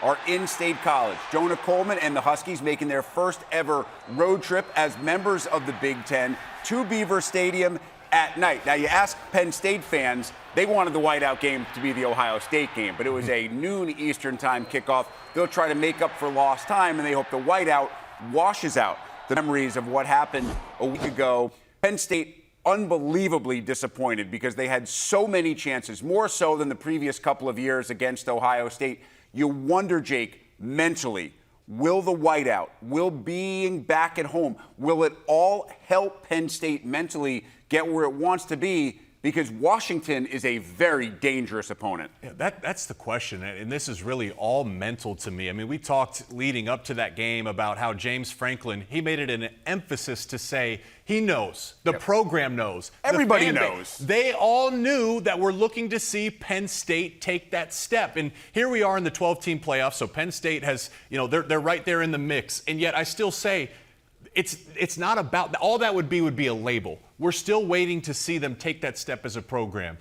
are in State College. Jonah Coleman and the Huskies making their first ever road trip as members of the Big Ten to Beaver Stadium at night. Now, you ask Penn State fans, they wanted the whiteout game to be the Ohio State game, but it was a noon Eastern time kickoff. They'll try to make up for lost time, and they hope the whiteout washes out the memories of what happened a week ago. Penn State unbelievably disappointed because they had so many chances, more so than the previous couple of years against Ohio State. You wonder, Jake, mentally, will the whiteout, will being back at home, will it all help Penn State mentally get where it wants to be? Because Washington is a very dangerous opponent. Yeah, that's the question, and this is really all mental to me. I mean, we talked leading up to that game about how James Franklin, he made it an emphasis to say he knows, the program knows. Everybody knows. They all knew that we're looking to see Penn State take that step. And here we are in the 12-team playoffs, so Penn State has, they're right there in the mix. And yet I still say, it's not about all that would be a label. We're still waiting to see them take that step as a program.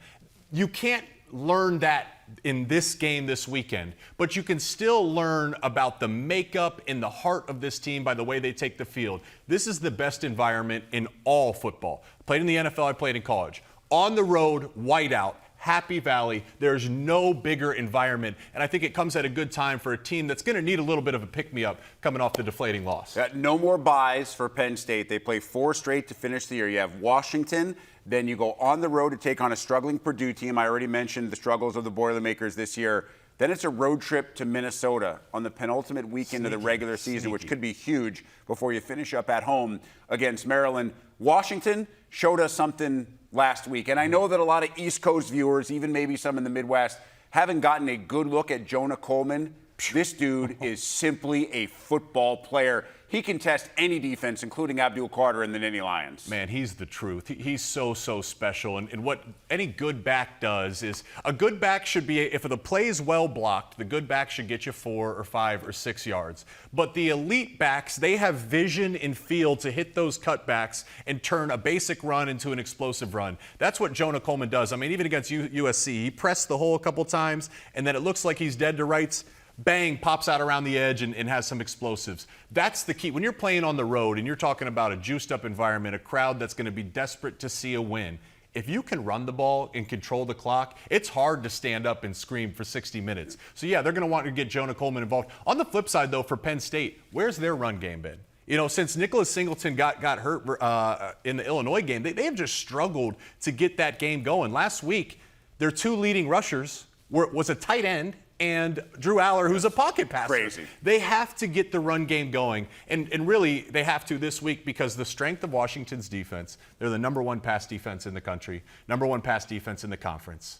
You can't learn that in this game this weekend, but you can still learn about the makeup and the heart of this team by the way they take the field. This is the best environment in all football. Played in the NFL, I played in college. On the road, whiteout, Happy Valley, there's no bigger environment. And I think it comes at a good time for a team that's going to need a little bit of a pick-me-up coming off the deflating loss. No more buys for Penn State. They play 4 straight to finish the year. You have Washington, then you go on the road to take on a struggling Purdue team. I already mentioned the struggles of the Boilermakers this year. Then it's a road trip to Minnesota on the penultimate weekend of the regular season, which could be huge before you finish up at home against Maryland. Washington showed us something last week. And I know that a lot of East Coast viewers, even maybe some in the Midwest, haven't gotten a good look at Jonah Coleman. This dude is simply a football player. He can test any defense, including Abdul Carter and the Nittany Lions. Man, he's the truth. He's so special. And what any good back does is a good back should be, if the play is well blocked, the good back should get you 4 or 5 or 6 yards. But the elite backs, they have vision and feel to hit those cutbacks and turn a basic run into an explosive run. That's what Jonah Coleman does. I mean, even against USC, he pressed the hole a couple times, and then it looks like he's dead to rights. Bang, pops out around the edge and has some explosives. That's the key. When you're playing on the road and you're talking about a juiced-up environment, a crowd that's going to be desperate to see a win, if you can run the ball and control the clock, it's hard to stand up and scream for 60 minutes. So, yeah, they're going to want to get Jonah Coleman involved. On the flip side, though, for Penn State, where's their run game been? Since Nicholas Singleton got hurt in the Illinois game, they have just struggled to get that game going. Last week, their 2 leading rushers was a tight end and Drew Aller, who's a pocket passer. Crazy. They have to get the run game going, and really they have to this week because the strength of Washington's defense, they're the number 1 pass defense in the country, number 1 pass defense in the conference.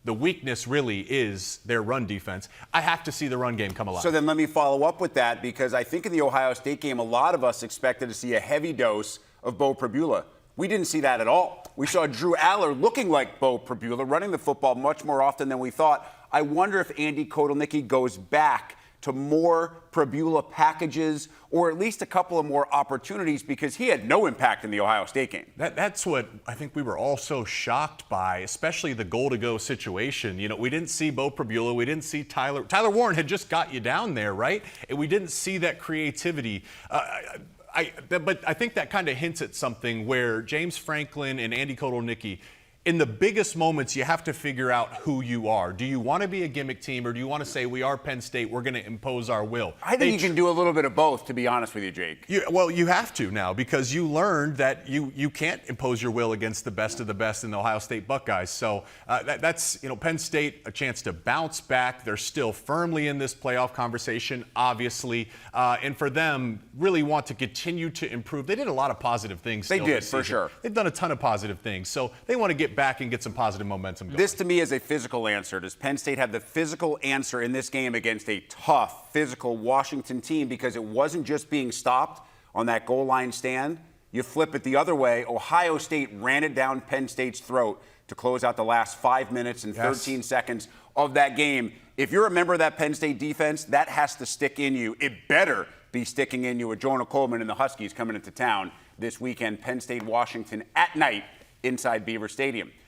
The weakness really is their run defense. I have to see the run game come alive. So then let me follow up with that, because I think in the Ohio State game, a lot of us expected to see a heavy dose of Bo Prabula. We didn't see that at all. We saw Drew Aller looking like Bo Prabula, running the football much more often than we thought. I wonder if Andy Kotelnicki goes back to more Prabula packages, or at least a couple of more opportunities, because he had no impact in the Ohio State game. That's what I think we were all so shocked by, especially the goal-to-go situation. We didn't see Bo Prabula. We didn't see Tyler Warren had just got you down there, right? And we didn't see that creativity. But I think that kind of hints at something where James Franklin and Andy Kotelnicki, in the biggest moments, you have to figure out who you are. Do you want to be a gimmick team, or do you want to say, we are Penn State, we're going to impose our will? I think you can do a little bit of both, to be honest with you, Jake. You have to now, because you learned that you can't impose your will against the best of the best in the Ohio State Buckeyes. So that's Penn State, a chance to bounce back. They're still firmly in this playoff conversation, obviously. And for them, really want to continue to improve. They did a lot of positive things. They did, for sure. They've done a ton of positive things. So they want to get back and get some positive momentum going. This, to me, is a physical answer. Does Penn State have the physical answer in this game against a tough, physical Washington team? Because it wasn't just being stopped on that goal line stand. You flip it the other way. Ohio State ran it down Penn State's throat to close out the last 5 minutes and 13 seconds of that game. If you're a member of that Penn State defense, that has to stick in you. It better be sticking in you with Jonah Coleman and the Huskies coming into town this weekend. Penn State, Washington at night inside Beaver Stadium.